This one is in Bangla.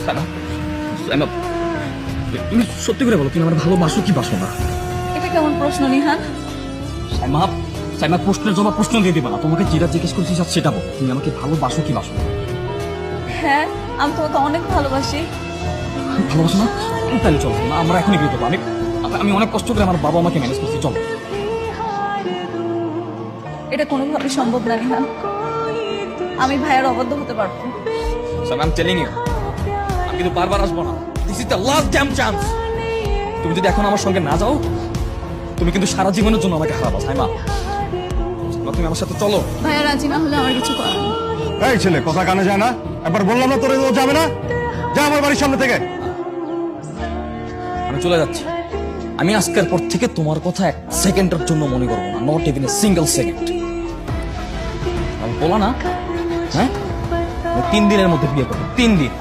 সাইমা, সাইমা, তুমি সত্যি করে বলো তুমি আমার ভালোবাসো কি বাসো না? এটা কেমন প্রশ্ন নিহান? সাইমা, সাইমা, প্রশ্নের জবাব প্রশ্ন দিয়ে দিবা না। তোমাকে যেটা জিজ্ঞেস করছি সেটা বলো, তুমি আমাকে ভালোবাসো কি বাসো না? হ্যাঁ, আমি তোমাকে অনেক ভালোবাসি। ভালোবাসো না? তাহলে চলো না, আমরা এখনই বিয়ে করবো। আমি অনেক কষ্ট করে আমার বাবা আমাকে ম্যানেজ করছি, চলো। এটা কোনোভাবেই সম্ভব না নিহান। আমি ভাইয়ের অবাধ্য হতে পারবো। সাইমা, আমি টেলিং ইউ, আমি কিন্তু বারবার আসবো না। This is the last damn chance. তুমি যদি এখন আমার সঙ্গে না যাও, তুমি কিন্তু সারা জীবনের জন্য আমাকে হারাবো। সাইমা, তুমি আমার সাথে চলো। ভাইয়া রাজি না হলে আমার কিছু করার নেই। এই ছেলে, কথা কানে যায় না? একবার বললাম না তোর ও যাবে না? যা আমার বাড়ির সামনে থেকে। আমি চলে যাচ্ছি। আমি আজকের পর থেকে তোমার কথা এক সেকেন্ডের জন্য মনে করবো না, not even a single second. আমি বলা না, হ্যাঁ 3 দিনের মধ্যে বিয়ে করবো, 3 দিন।